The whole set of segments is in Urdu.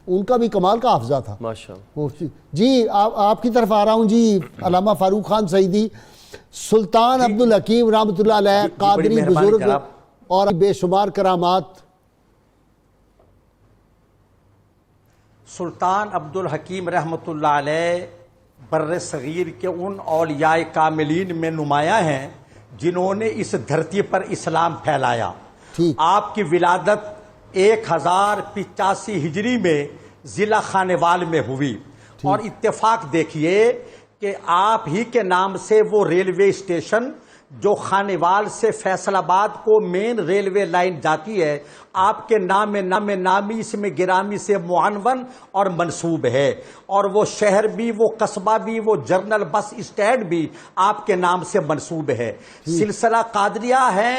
ان کا بھی کمال کا حافظہ تھا ماشاءاللہ۔ جی آپ کی طرف آ رہا ہوں جی، علامہ فاروق خان سعیدی۔ سلطان عبدالحکیم رحمۃ اللہ علیہ قادری بزرگ اور بے شمار کرامات۔ سلطان عبدالحکیم رحمۃ اللہ علیہ بر صغیر کے ان اولیاء کاملین میں نمایاں ہیں جنہوں نے اس دھرتی پر اسلام پھیلایا۔ آپ کی ولادت 1085 ہجری میں ضلع خانوال میں ہوئی، اور اتفاق دیکھیے کہ آپ ہی کے نام سے وہ ریلوے اسٹیشن جو خانوال سے فیصل آباد کو مین ریلوے لائن جاتی ہے، آپ کے نام نامی اس میں گرامی سے معنون اور منسوب ہے، اور وہ شہر بھی، وہ قصبہ بھی، وہ جرنل بس اسٹینڈ بھی آپ کے نام سے منسوب ہے۔ سلسلہ قادریہ ہے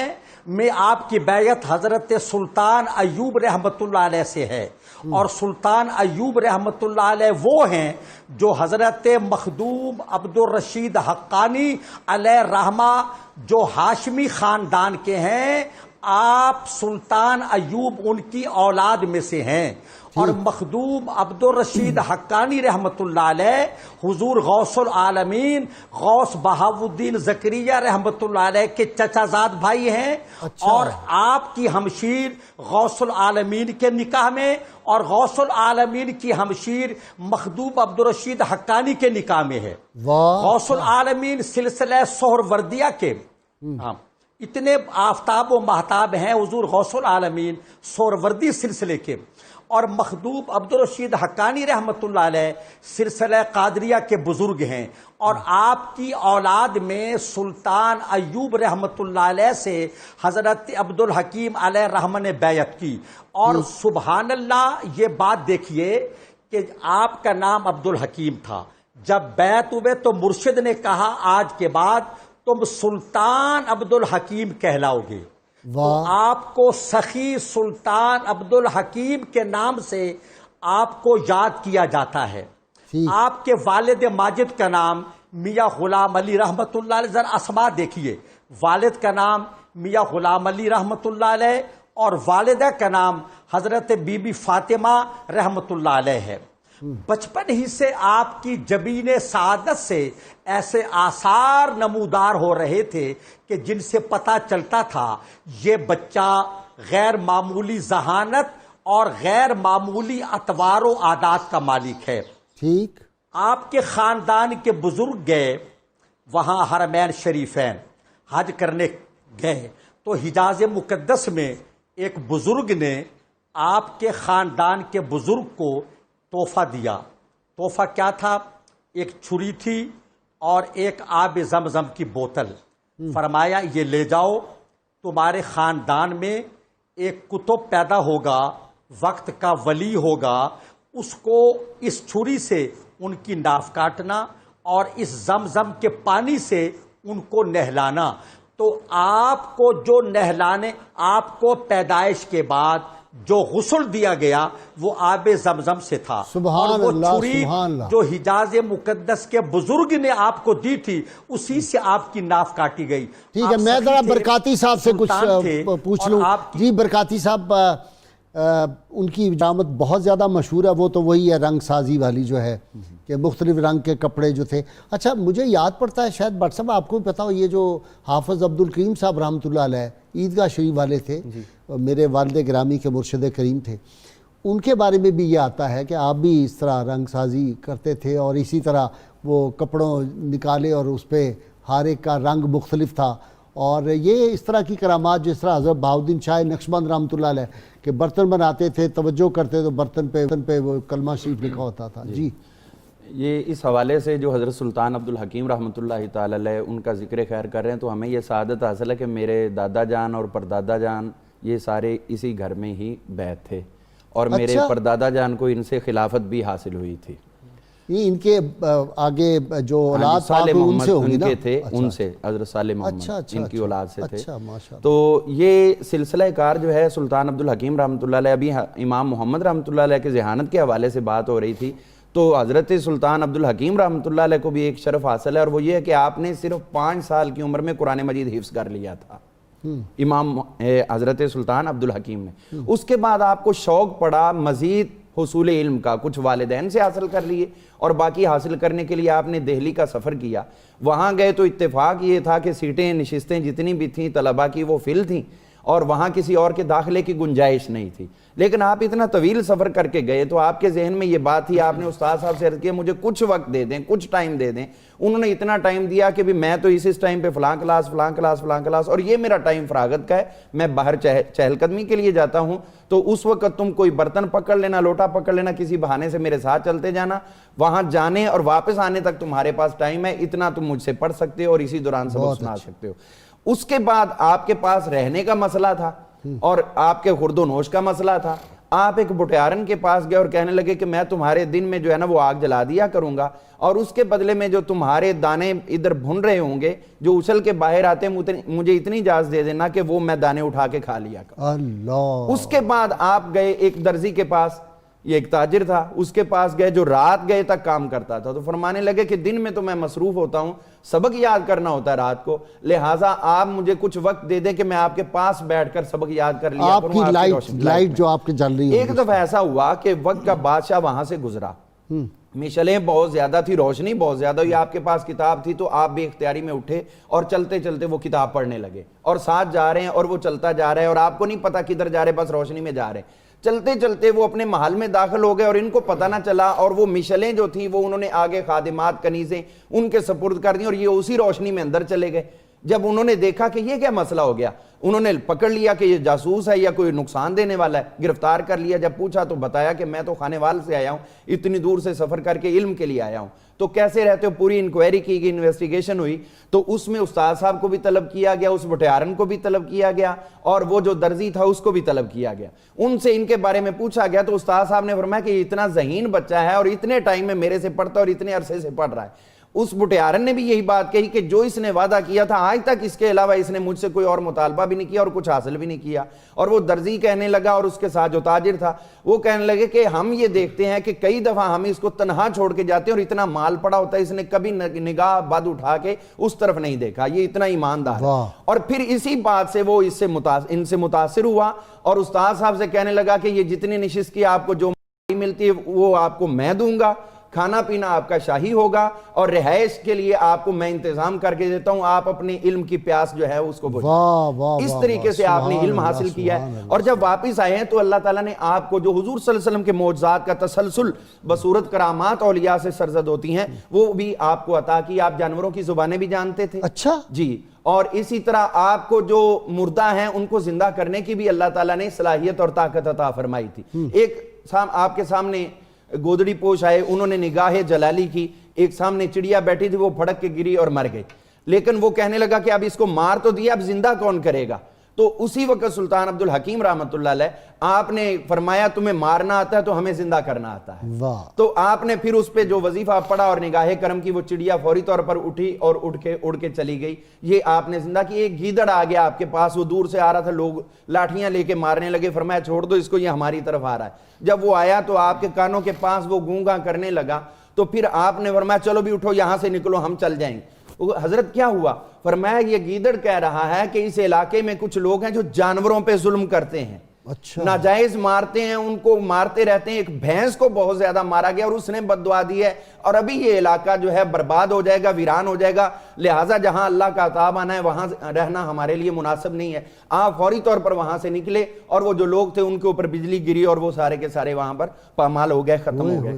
میں آپ کی بیعت حضرت سلطان ایوب رحمۃ اللہ علیہ سے ہے، اور سلطان ایوب رحمۃ اللہ علیہ وہ ہیں جو حضرت مخدوم عبدالرشید حقانی علیہ رحمہ جو ہاشمی خاندان کے ہیں، آپ سلطان ایوب ان کی اولاد میں سے ہیں، اور مخدوم عبدالرشید حقانی رحمۃ اللہ علیہ حضور غوث العالمین غوث بہاؤالدین زکریا رحمۃ اللہ علیہ کے چچا زاد بھائی ہیں، اور آپ کی ہمشیر غوث العالمین کے نکاح میں، اور غوث العالمین کی ہمشیر مخدوم عبدالرشید حقانی کے نکاح میں ہے۔ غوث العالمین سلسلہ سہروردیہ کے اتنے آفتاب و مہتاب ہیں حضور غوث العالمین سہروردی سلسلے کے، اور مخدوم عبدالرشید حقانی رحمۃ اللہ علیہ سلسلہ قادریہ کے بزرگ ہیں، اور آپ کی اولاد میں سلطان ایوب رحمۃ اللہ علیہ سے حضرت عبدالحکیم علیہ رحمہ نے بیعت کی۔ اور سبحان اللہ، یہ بات دیکھیے کہ آپ کا نام عبدالحکیم تھا، جب بیعت ہوئے تو مرشد نے کہا آج کے بعد تم سلطان عبدالحکیم کہلاؤ گے، تو آپ کو سخی سلطان عبدالحکیم کے نام سے آپ کو یاد کیا جاتا ہے۔ آپ کے والد ماجد کا نام میاں غلام علی رحمۃ اللہ علیہ، ذرا اسما دیکھیے، والد کا نام میاں غلام علی رحمۃ اللہ علیہ، اور والدہ کا نام حضرت بی بی فاطمہ رحمۃ اللہ علیہ ہے۔ بچپن ہی سے آپ کی جبین سعادت سے ایسے آثار نمودار ہو رہے تھے کہ جن سے پتہ چلتا تھا یہ بچہ غیر معمولی ذہانت اور غیر معمولی اطوار و عادات کا مالک ہے۔ ٹھیک، آپ کے خاندان کے بزرگ گئے وہاں حرمین شریفین حج کرنے گئے، تو حجاز مقدس میں ایک بزرگ نے آپ کے خاندان کے بزرگ کو تحفہ دیا۔ تحفہ کیا تھا؟ ایک چھری تھی اور ایک آب زمزم کی بوتل۔ فرمایا یہ لے جاؤ، تمہارے خاندان میں ایک کتب پیدا ہوگا، وقت کا ولی ہوگا، اس کو اس چھری سے ان کی ناف کاٹنا اور اس زمزم کے پانی سے ان کو نہلانا۔ تو آپ کو جو نہلانے، آپ کو پیدائش کے بعد جو غسل دیا گیا وہ آب زمزم سے تھا، اور وہ چھری جو حجاز مقدس کے بزرگ نے آپ کو دی تھی اسی سے آپ کی ناف کاٹی گئی۔ ٹھیک ہے، میں ذرا برکاتی صاحب سے کچھ پوچھ لوں۔ جی برکاتی صاحب، ان کی اجامت بہت زیادہ مشہور ہے، وہ تو وہی ہے رنگ سازی والی جو ہے کہ مختلف رنگ کے کپڑے جو تھے۔ اچھا مجھے یاد پڑتا ہے، شاید بٹ صاحب آپ کو بھی پتا ہو، یہ جو حافظ عبدالکریم صاحب رحمۃ اللہ علیہ عیدگاہ شریف والے تھے، میرے والد گرامی کے مرشد کریم تھے، ان کے بارے میں بھی یہ آتا ہے کہ آپ بھی اس طرح رنگ سازی کرتے تھے، اور اسی طرح وہ کپڑوں نکالے اور اس پہ ہر ایک کا رنگ مختلف تھا، اور یہ اس طرح کی کرامات جس طرح حضرت بہاؤالدین شاہ نقشبند رحمۃ اللہ علیہ کہ برتن بناتے تھے، توجہ کرتے تو برتن پہ وہ کلمہ شریف لکھا ہوتا تھا۔ جی یہ اس حوالے سے جو حضرت سلطان عبدالحکیم رحمۃ اللہ تعالی علیہ ان کا ذکر خیر کر رہے ہیں، تو ہمیں یہ سعادت حاصل ہے کہ میرے دادا جان اور پردادا جان یہ سارے اسی گھر میں ہی بیعت تھے، اور میرے پردادا جان کو ان سے خلافت بھی حاصل ہوئی تھی۔ یہ ان کے آگے جو اولاد صالح محمد ان کے تھے، ان سے حضرت صالح محمد ان کی اولاد سے تھے۔ تو یہ سلسلہ کار جو ہے سلطان عبدالحکیم رحمۃ اللہ علیہ، ابھی امام محمد رحمۃ اللہ علیہ کے ذہانت کے حوالے سے بات ہو رہی تھی، تو حضرت سلطان عبدالحکیم رحمۃ اللہ علیہ کو بھی ایک شرف حاصل ہے، اور وہ یہ ہے کہ آپ نے صرف 5 سال کی عمر میں قرآن مجید حفظ کر لیا تھا، امام حضرت سلطان عبدالحکیم نے۔ اس کے بعد آپ کو شوق پڑا مزید حصول علم کا کچھ والدین سے حاصل کر لیے اور باقی حاصل کرنے کے لیے آپ نے دہلی کا سفر کیا. وہاں گئے تو اتفاق یہ تھا کہ سیٹیں نشستیں جتنی بھی تھیں طلباء کی وہ فل تھیں اور وہاں کسی اور کے داخلے کی گنجائش نہیں تھی. لیکن آپ اتنا طویل سفر کر کے گئے تو آپ کے ذہن میں یہ بات تھی, آپ نے استاد صاحب سے عرض کیا مجھے کچھ وقت دے دیں, کچھ ٹائم دے دیں. انہوں نے اتنا ٹائم دیا کہ بھی میں تو اس ٹائم پہ فلاں کلاس اور یہ میرا ٹائم فراغت کا ہے, میں باہر چہل قدمی کے لیے جاتا ہوں, تو اس وقت تم کوئی برتن پکڑ لینا, لوٹا پکڑ لینا, کسی بہانے سے میرے ساتھ چلتے جانا, وہاں جانے اور واپس آنے تک تمہارے پاس ٹائم ہے, اتنا تم مجھ سے پڑھ سکتے ہو اور اسی دوران سبق سنا سکتے ہو. اس کے بعد آپ کے پاس رہنے کا مسئلہ تھا اور آپ کے خورد و نوش کا مسئلہ تھا. آپ ایک بٹیارن کے پاس گئے اور کہنے لگے کہ میں تمہارے دن میں جو ہے نا وہ آگ جلا دیا کروں گا اور اس کے بدلے میں جو تمہارے دانے ادھر بھن رہے ہوں گے جو اچھل کے باہر آتے ہیں مجھے اتنی اجازت دے دینا کہ وہ میں دانے اٹھا کے کھا لیا کروں. اللہ. اس کے بعد آپ گئے ایک درزی کے پاس, یہ ایک تاجر تھا, اس کے پاس گئے جو رات گئے تک کام کرتا تھا. تو فرمانے لگے کہ دن میں تو میں مصروف ہوتا ہوں, سبق یاد کرنا ہوتا ہے رات کو, لہٰذا آپ مجھے کچھ وقت دے دیں کہ میں آپ کے پاس بیٹھ کر سبق یاد کر لیا آپ کی لائٹ جو آپ کے جل رہی ہے. ایک دفعہ ایسا ہوا کہ وقت کا بادشاہ وہاں سے گزرا, مشلیں بہت زیادہ تھی, روشنی بہت زیادہ ہوئی, آپ کے پاس کتاب تھی تو آپ بھی اختیاری میں اٹھے اور چلتے چلتے وہ کتاب پڑھنے لگے اور ساتھ جا رہے ہیں اور وہ چلتا جا رہا ہے اور آپ کو نہیں پتا کدھر جا رہے, بس روشنی میں جا رہے ہیں. چلتے چلتے وہ اپنے محل میں داخل ہو گئے اور ان کو پتہ نہ چلا اور وہ مشلیں جو تھیں وہ انہوں نے آگے خادمات کنیزیں ان کے سپرد کر دیں اور یہ اسی روشنی میں اندر چلے گئے. جب انہوں نے دیکھا کہ یہ کیا مسئلہ ہو گیا, انہوں نے پکڑ لیا کہ یہ جاسوس ہے یا کوئی نقصان دینے والا ہے, گرفتار کر لیا. جب پوچھا تو بتایا کہ میں تو خانے وال سے آیا ہوں, اتنی دور سے سفر کر کے علم کے لیے آیا ہوں. تو کیسے رہتے ہو, پوری انکوائری کی گئی, انویسٹیگیشن ہوئی, تو اس میں استاد صاحب کو بھی طلب کیا گیا, اس بٹیارن کو بھی طلب کیا گیا اور وہ جو درزی تھا اس کو بھی طلب کیا گیا. ان سے ان کے بارے میں پوچھا گیا تو استاد صاحب نے فرمایا کہ یہ اتنا ذہین بچہ ہے اور اتنے ٹائم میں میرے سے پڑھتا ہے اور اتنے عرصے سے پڑھ رہا ہے. اس بٹیارن نے بھی یہی بات کہی کہ جو اس نے وعدہ کیا تھا آج تک اس کے علاوہ اس نے مجھ سے کوئی اور مطالبہ بھی نہیں کیا اور کچھ حاصل بھی نہیں کیا. اور وہ درزی کہنے لگا اور اس کے ساتھ جو تاجر تھا وہ کہنے لگے کہ ہم یہ دیکھتے ہیں کہ کئی دفعہ ہم اس کو تنہا چھوڑ کے جاتے ہیں اور اتنا مال پڑا ہوتا ہے, اس نے کبھی نگاہ بد اٹھا کے اس طرف نہیں دیکھا, یہ اتنا ایماندار ہے. اور پھر اسی بات سے وہ ان سے متاثر ہوا اور استاد صاحب سے کہنے لگا کہ یہ جتنی نشست کی آپ کو جو ملتی ہے وہ آپ کو میں دوں گا, کھانا پینا آپ کا شاہی ہوگا اور رہائش کے لیے آپ کو میں انتظام کر کے دیتا ہوں, آپ اپنے علم کی پیاس جو ہے اس کو بجھائیں. اس طریقے سے آپ نے علم حاصل کیا ہے. اور جب واپس آئے ہیں تو اللہ تعالیٰ نے آپ کو جو حضور صلی اللہ علیہ وسلم کے معجزات کا تسلسل بصورت کرامات اولیاء سے سرزد ہوتی ہیں وہ بھی آپ کو عطا کی. آپ جانوروں کی زبانیں بھی جانتے تھے. اچھا جی. اور اسی طرح آپ کو جو مردہ ہیں ان کو زندہ کرنے کی بھی اللہ تعالیٰ نے صلاحیت اور طاقت عطا فرمائی تھی. ایک آپ کے سامنے گودڑی پوش آئے, انہوں نے نگاہ جلالی کی, ایک سامنے چڑیا بیٹھی تھی وہ پھڑک کے گری اور مر گئی, لیکن وہ کہنے لگا کہ اب اس کو مار تو دیا, اب زندہ کون کرے گا. تو اسی وقت سلطان عبد الحکیم رحمۃ اللہ علیہ آپ نے فرمایا تمہیں مارنا آتا ہے تو ہمیں زندہ کرنا آتا ہے. تو آپ نے پھر اس پہ جو وظیفہ پڑھا اور نگاہ کرم کی, وہ چڑیا فوری طور پر اٹھی اور اڑ کے چلی گئی. یہ آپ نے زندہ کی. ایک گیدڑ آ گیا آپ کے پاس, وہ دور سے آ رہا تھا, لوگ لاٹھیاں لے کے مارنے لگے, فرمایا چھوڑ دو اس کو, یہ ہماری طرف آ رہا ہے. جب وہ آیا تو آپ کے کانوں کے پاس وہ گونگا کرنے لگا, تو پھر آپ نے فرمایا چلو بھی اٹھو یہاں سے نکلو ہم چل جائیں گے. حضرت کیا ہوا؟ فرمایا یہ گیدڑ کہہ رہا ہے کہ اس علاقے میں کچھ لوگ ہیں جو جانوروں پہ ظلم کرتے ہیں, ناجائز مارتے ہیں, ان کو مارتے رہتے ہیں. ایک بھینس کو بہت زیادہ مارا گیا اور اس نے بد دعا دی ہے اور ابھی یہ علاقہ جو ہے برباد ہو جائے گا, ویران ہو جائے گا, لہٰذا جہاں اللہ کا عذاب آنا ہے وہاں رہنا ہمارے لیے مناسب نہیں ہے. آپ فوری طور پر وہاں سے نکلے اور وہ جو لوگ تھے ان کے اوپر بجلی گری اور وہ سارے کے سارے وہاں پر پامال ہو گئے, ختم ہو گئے.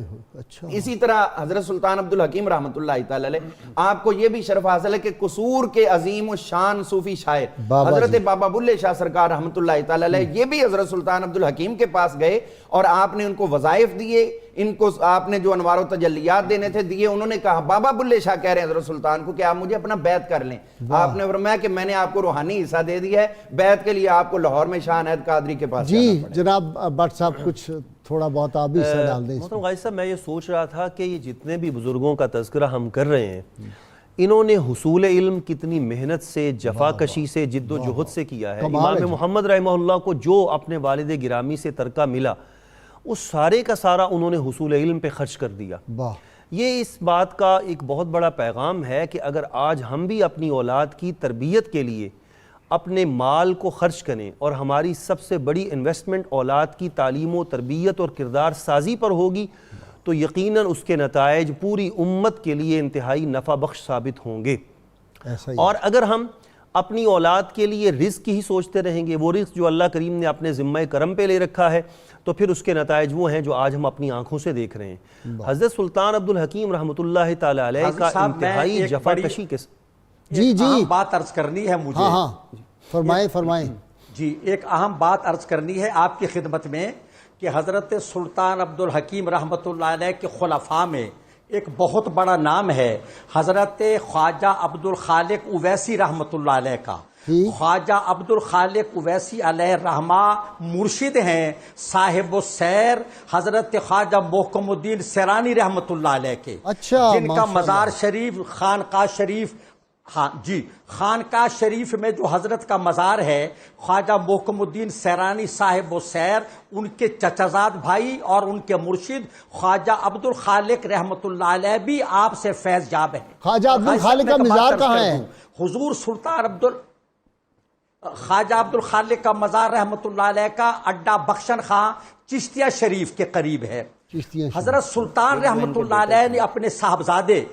اسی طرح حضرت سلطان عبد الحکیم رحمۃ اللہ تعالی علیہ آپ کو یہ بھی شرف حاصل ہے کہ قصور کے عظیم الشان صوفی شاعر حضرت بابا بلے شاہ سرکار رحمۃ اللہ تعالی علیہ یہ بھی حضرت سلطان عبد الحکیم کے پاس گئے اور آپ نے ان کو وظائف دیے, ان کو آپ نے جو انوار و تجلیات دینے تھے دیے. انہوں نے کہا بابا بلے شاہ کہہ رہے ہیں حضرت سلطان کو کہ آپ مجھے اپنا بیعت کر لیں. آپ نے فرمایا کہ میں نے آپ کو روحانی حصہ دے دیا ہے, بیعت کے لیے آپ کو لاہور میں شاہ عنایت قادری کے پاس جانا پڑے. جناب بٹ صاحب کچھ تھوڑا بہت آپ بھی حصہ ڈال دیں. محترم غازی صاحب میں یہ سوچ رہا تھا کہ یہ جتنے بھی بزرگوں کا تذکرہ ہم کر رہے ہیں انہوں نے حصول علم کتنی محنت سے, جفا کشی سے, جد و جہد سے کیا ہے. امام محمد رحمہ اللہ کو جو اپنے والد گرامی سے ترکہ ملا اس سارے کا سارا انہوں نے حصول علم پہ خرچ کر دیا. یہ اس بات کا ایک بہت بڑا پیغام ہے کہ اگر آج ہم بھی اپنی اولاد کی تربیت کے لیے اپنے مال کو خرچ کریں اور ہماری سب سے بڑی انویسٹمنٹ اولاد کی تعلیم و تربیت اور کردار سازی پر ہوگی تو یقیناً اس کے نتائج پوری امت کے لیے انتہائی نفع بخش ثابت ہوں گے۔ اور اگر ہم اپنی اولاد کے لیے رزق ہی سوچتے رہیں گے، وہ رزق جو اللہ کریم نے اپنے ذمہ کرم پہ لے رکھا ہے، تو پھر اس کے نتائج وہ ہیں جو آج ہم اپنی آنکھوں سے دیکھ رہے ہیں۔ حضرت سلطان عبدالحکیم رحمۃ اللہ تعالی علیہ کا انتہائی جفا کشی کے ایک اہم بات عرض کرنی ہے مجھے۔ ہاں فرمائیں جی، ایک اہم بات عرض کرنی ہے آپ کی خدمت میں کہ حضرت سلطان عبدالحکیم رحمۃ اللہ علیہ کے خلفاء میں ایک بہت بڑا نام ہے حضرت خواجہ عبدالخالق اویسی رحمۃ اللہ علیہ کا۔ خواجہ عبدالخالق اویسی علیہ رحمہ مرشد ہیں صاحب السیر حضرت خواجہ محکم الدین سیرانی رحمۃ اللہ علیہ کے، جن کا مزار شریف خانقاہ شریف، ہاں جی، خانقاہ شریف میں جو حضرت کا مزار ہے خواجہ محکم الدین سیرانی صاحب السیر، ان کے چچزاد بھائی اور ان کے مرشد خواجہ عبدالخالق رحمۃ اللہ علیہ بھی آپ سے فیض یاب ہیں۔ خواجہ عبدالخالق کا مزار کہاں ہے؟ حضور سلطان خواجہ عبدالخالق کا مزار رحمۃ اللہ علیہ کا اڈا بخشن خاں چشتیہ شریف کے قریب ہے۔ حضرت سلطان رحمۃ اللہ علیہ نے اپنے صاحبزادے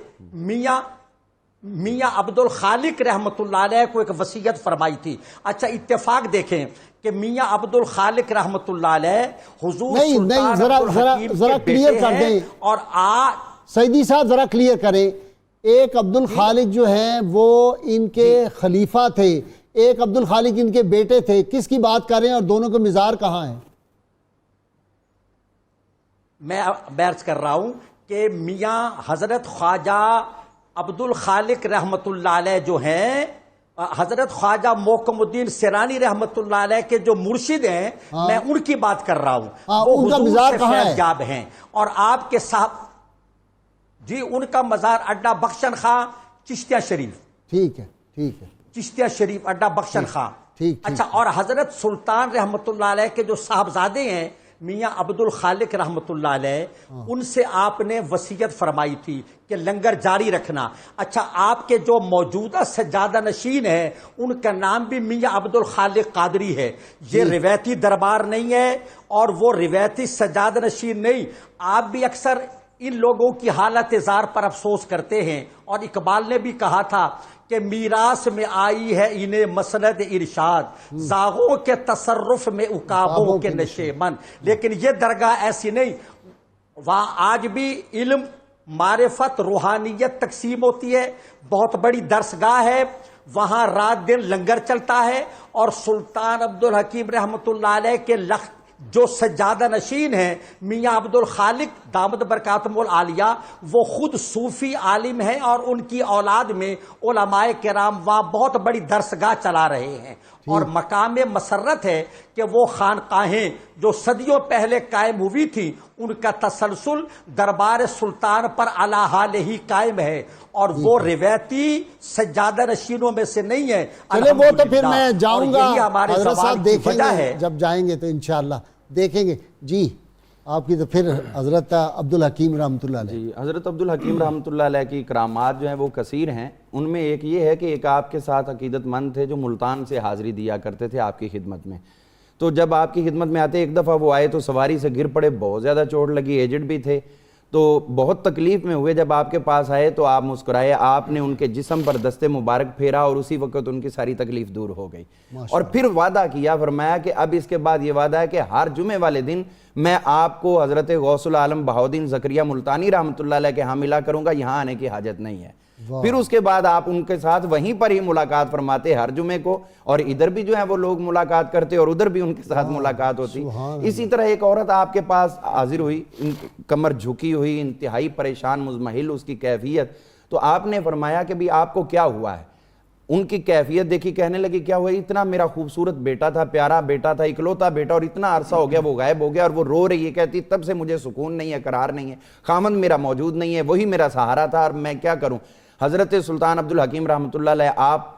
میاں عبدالخالق رحمۃ اللہ علیہ کو ایک وصیت فرمائی تھی۔ اچھا اتفاق دیکھیں کہ میاں عبدالخالق رحمۃ اللہ علیہ حضور سلطان عبدالحکیم کے بیٹے ہیں، اور سیدی صاحب ذرا کلیئر کریں، ایک عبدالخالق جو ہیں وہ ان کے خلیفہ تھے، ایک عبدالخالق ان کے بیٹے تھے، کس کی بات کر رہے ہیں اور دونوں کے مزار کہاں ہیں؟ میں عرض کر رہا ہوں کہ میاں حضرت خواجہ عبدالخالق رحمۃ اللہ علیہ جو ہیں، حضرت خواجہ محکم الدین سیرانی رحمۃ اللہ علیہ کے جو مرشد ہیں، میں ان کی بات کر رہا ہوں، وہ حضور سے فیض یاب ہیں، اور آپ کے صاحب جی ان کا مزار اڈا بخشن خاں چشتیہ شریف، ٹھیک ہے چشتیہ شریف اڈا بخشن خاں۔ اچھا، اور حضرت سلطان رحمۃ اللہ علیہ کے جو صاحبزادے ہیں میاں عبدالخالق رحمۃ اللہ علیہ، ان سے آپ نے وصیت فرمائی تھی کہ لنگر جاری رکھنا۔ اچھا، آپ کے جو موجودہ سجادہ نشین ہیں ان کا نام بھی میاں عبدالخالق قادری ہے۔ یہ روایتی دربار نہیں ہے اور وہ روایتی سجادہ نشین نہیں۔ آپ بھی اکثر ان لوگوں کی حالت زار پر افسوس کرتے ہیں، اور اقبال نے بھی کہا تھا کہ میراث میں آئی ہے انہیں مسند ارشاد، زاغوں کے تصرف میں عقابوں کے نشے من۔ لیکن یہ درگاہ ایسی نہیں، وہاں آج بھی علم، معرفت، روحانیت تقسیم ہوتی ہے، بہت بڑی درسگاہ ہے، وہاں رات دن لنگر چلتا ہے، اور سلطان عبدالحکیم رحمۃ اللہ علیہ کے جو سجادہ نشین ہیں میاں عبدالخالق دامت برکاتہم العالیہ، وہ خود صوفی عالم ہیں، اور ان کی اولاد میں علماء کرام وہاں بہت بڑی درسگاہ چلا رہے ہیں، اور مقام مسرت ہے کہ وہ خانقاہیں جو صدیوں پہلے قائم ہوئی تھی ان کا تسلسل دربار سلطان پر علی حال ہی قائم ہے، اور وہ روایتی سجادہ نشینوں میں سے نہیں ہے۔ چلے وہ تو پھر میں جاؤں گا، حضرت صاحب دیکھیں گے جب جائیں گے تو انشاءاللہ دیکھیں گے۔ جی آپ کی تو پھر حضرت عبدالحکیم رحمۃ اللہ علیہ۔ جی، حضرت عبدالحکیم رحمۃ اللہ علیہ کی کرامات جو ہیں وہ کثیر ہیں۔ ان میں ایک یہ ہے کہ ایک آپ کے ساتھ عقیدت مند تھے جو ملتان سے حاضری دیا کرتے تھے آپ کی خدمت میں۔ تو جب آپ کی خدمت میں آتے، ایک دفعہ وہ آئے تو سواری سے گر پڑے، بہت زیادہ چوٹ لگی، ایجڈ بھی تھے، تو بہت تکلیف میں ہوئے۔ جب آپ کے پاس آئے تو آپ مسکرائے، آپ نے ان کے جسم پر دست مبارک پھیرا، اور اسی وقت ان کی ساری تکلیف دور ہو گئی۔ اور پھر وعدہ کیا، فرمایا کہ اب اس کے بعد یہ وعدہ ہے کہ ہر جمعے والے دن میں آپ کو حضرت غوث العالم بہاؤالدین زکریا ملتانی رحمۃ اللہ علیہ کے ہاں ملا کروں گا، یہاں آنے کی حاجت نہیں ہے۔ پھر اس کے بعد آپ ان کے ساتھ وہیں پر ہی ملاقات فرماتے ہر جمعے کو، اور ادھر بھی جو ہے وہ لوگ ملاقات کرتے اور ادھر بھی ان کے ساتھ ملاقات ہوتی۔ اسی طرح ایک عورت آپ کے پاس حاضر ہوئی، کمر جھکی ہوئی، انتہائی پریشان مزمحل اس کی کیفیت، تو آپ نے فرمایا کہ بھی آپ کو کیا ہوا ہے؟ ان کی کیفیت دیکھی، کہنے لگی کیا ہوا؟ اتنا میرا خوبصورت بیٹا تھا، پیارا بیٹا تھا، اکلوتا بیٹا، اور اتنا عرصہ ہو گیا وہ غائب ہو گیا، اور وہ رو رہی ہے، کہتی تب سے مجھے سکون نہیں ہے، قرار نہیں ہے، خامند میرا موجود نہیں ہے، وہی میرا سہارا تھا، اور میں کیا کروں؟ حضرت سلطان عبدالحکیم رحمۃ اللہ علیہ آپ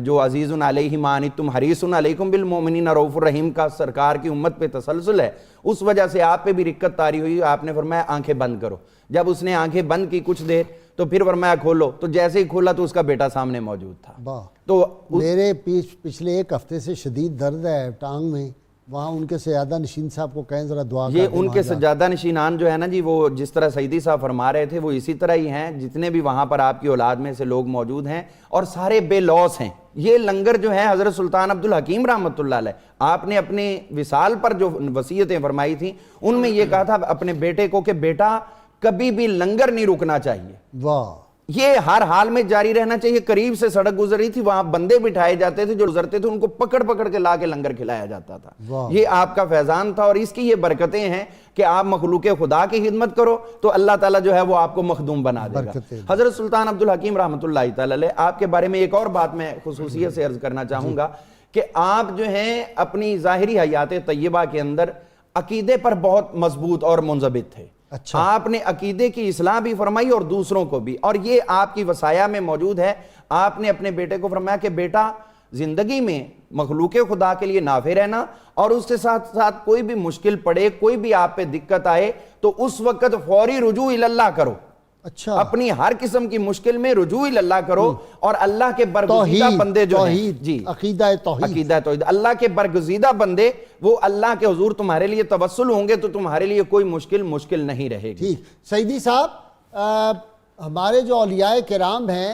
جو عزیز علیہ ما عنتم حریص علیکم بالمؤمنین رؤوف الرحیم کا سرکار کی امت پہ تسلسل ہے، اس وجہ سے آپ پہ بھی رکت طاری ہوئی. آپ نے فرمایا آنکھیں بند کرو. جب اس نے آنکھیں بند کی کچھ دیر تو پھر فرمایا کھولو، تو جیسے ہی کھولا تو اس کا بیٹا سامنے موجود تھا. تو میرے پچھلے ایک ہفتے سے شدید درد ہے ٹانگ میں، وہاں ان کے سجادہ نشین صاحب کو کہیں ذرا دعا کر. یہ ان کے سجادہ نشینان جو ہے نا جی، وہ جس طرح سیدی صاحب فرما رہے تھے وہ اسی طرح ہی ہیں. جتنے بھی وہاں پر آپ کی اولاد میں سے لوگ موجود ہیں اور سارے بے لوث ہیں. یہ لنگر جو ہے حضرت سلطان عبدالحکیم رحمۃ اللہ علیہ، آپ نے اپنے وصال پر جو وصیتیں فرمائی تھیں ان میں یہ کہا تھا اپنے بیٹے کو کہ بیٹا کبھی بھی لنگر نہیں رکنا چاہیے. واہ، یہ ہر حال میں جاری رہنا چاہیے. قریب سے سڑک گزر رہی تھی، وہاں بندے بٹھائے جاتے تھے، جو گزرتے تھے ان کو پکڑ پکڑ کے لا کے لنگر کھلایا جاتا تھا. یہ آپ کا فیضان تھا اور اس کی یہ برکتیں ہیں کہ آپ مخلوق خدا کی خدمت کرو تو اللہ تعالیٰ جو ہے وہ آپ کو مخدوم بنا دے گا. حضرت سلطان عبدالحکیم رحمۃ اللہ تعالیٰ علیہ، آپ کے بارے میں ایک اور بات میں خصوصیت سے عرض کرنا چاہوں گا کہ آپ جو ہیں اپنی ظاہری حیات طیبہ کے اندر عقیدے پر بہت مضبوط اور منضبط تھے. آپ نے عقیدے کی اصلاح بھی فرمائی اور دوسروں کو بھی، اور یہ آپ کی وصایا میں موجود ہے. آپ نے اپنے بیٹے کو فرمایا کہ بیٹا زندگی میں مخلوق خدا کے لیے نافع رہنا، اور اس کے ساتھ ساتھ کوئی بھی مشکل پڑے، کوئی بھی آپ پہ دقت آئے تو اس وقت فوری رجوع اللہ کرو. اچھا، اپنی ہر قسم کی مشکل میں رجوع اللہ کرو، اور اللہ کے برگزیدہ بندے جو ہیں جی عقیدہ توحید، اللہ کے برگزیدہ بندے وہ اللہ کے حضور تمہارے لیے توسل ہوں گے تو تمہارے لیے کوئی مشکل نہیں رہے گی. ٹھیک. سیدی صاحب، ہمارے جو اولیاء کرام ہیں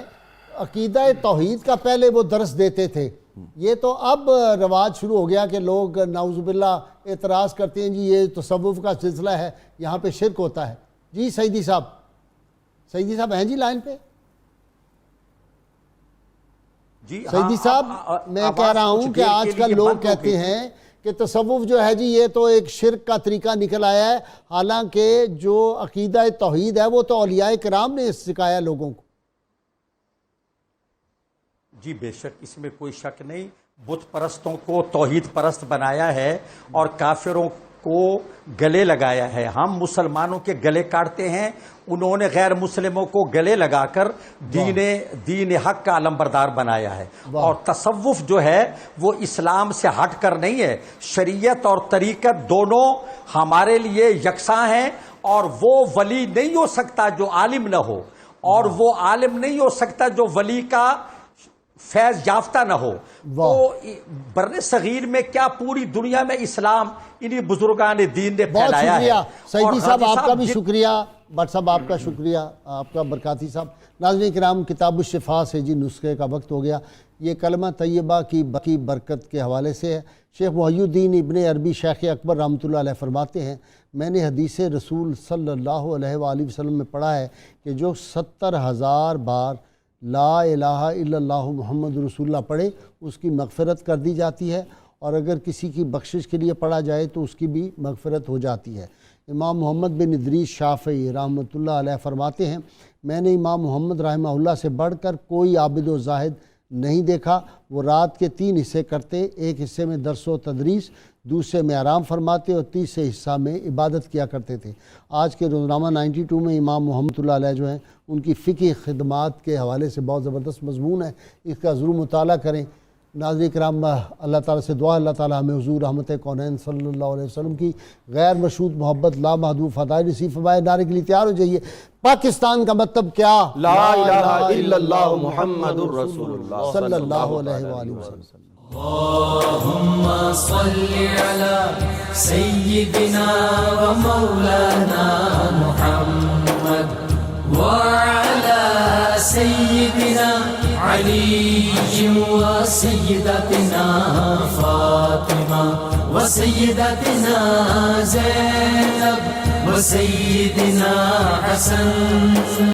عقیدہ توحید کا پہلے وہ درس دیتے تھے. یہ تو اب رواج شروع ہو گیا کہ لوگ نعوذ باللہ اعتراض کرتے ہیں جی یہ تصوف کا سلسلہ ہے، یہاں پہ شرک ہوتا ہے. جی سیدی صاحب ہیں جی لائن پہ؟ جی سیدی صاحب، میں کہہ رہا ہوں کہ آج کل لوگ کہتے ہیں کہ تصوف جو ہے جی یہ تو ایک شرک کا طریقہ نکل آیا ہے، حالانکہ جو عقیدہ توحید ہے وہ تو اولیاء کرام نے سکھایا لوگوں کو. جی بے شک، اس میں کوئی شک نہیں. بت پرستوں کو توحید پرست بنایا ہے اور کافروں کو گلے لگایا ہے. ہم مسلمانوں کے گلے کاٹتے ہیں، انہوں نے غیر مسلموں کو گلے لگا کر دین حق کا علمبردار بنایا ہے. اور تصوف جو ہے وہ اسلام سے ہٹ کر نہیں ہے. شریعت اور طریقت دونوں ہمارے لیے یکساں ہیں، اور وہ ولی نہیں ہو سکتا جو عالم نہ ہو، اور وہ عالم نہیں ہو سکتا جو ولی کا فیض یافتہ نہ ہو. تو بر صغیر میں کیا پوری دنیا میں اسلام انہی بزرگان دین نے پھیلایا ہے. سیدی صاحب آپ کا بھی شکریہ، بٹ صاحب آپ کا شکریہ، آپ کا برکاتی صاحب. ناظرین کرام، کتاب الشفا سے جی نسخے کا وقت ہو گیا. یہ کلمہ طیبہ کی بقی برکت کے حوالے سے ہے. شیخ محی الدین ابن عربی شیخ اکبر رحمۃ اللہ علیہ فرماتے ہیں، میں نے حدیث رسول صلی اللہ علیہ وآلہ وسلم میں پڑھا ہے کہ جو 70,000 بار لا الہ الا اللہ محمد رسول اللہ پڑھے اس کی مغفرت کر دی جاتی ہے، اور اگر کسی کی بخشش کے لیے پڑھا جائے تو اس کی بھی مغفرت ہو جاتی ہے. امام محمد بن ادریس شافعی رحمۃ اللہ علیہ فرماتے ہیں، میں نے امام محمد رحمہ اللہ سے بڑھ کر کوئی عابد و زاہد نہیں دیکھا. وہ رات کے 3 حصے کرتے، ایک حصے میں درس و تدریس، دوسرے میں آرام فرماتے اور تیسرے حصہ میں عبادت کیا کرتے تھے. آج کے روزنامہ 92 میں امام محمد اللہ علیہ جو ہیں ان کی فقہی خدمات کے حوالے سے بہت زبردست مضمون ہے، اس کا ضرور مطالعہ کریں. ناظرین کرام، اللہ تعالیٰ سے دعا، اللہ تعالیٰ ہمیں حضور رحمت کونین صلی اللہ علیہ وسلم کی غیر مشروط محبت لامحدود فضائل نصیب فرمائے. نعرے کے لیے تیار ہو جائیے. پاکستان کا مطلب کیا؟ لا الہ الا اللہ محمد الرسول اللہ صلی اللہ علیہ وآلہ وسلم. اللہم صلی علی سیدنا و مولانا محمد وعلى سيدنا علي وسيدتنا فاطمة وسيدتنا زينب وسيدنا حسن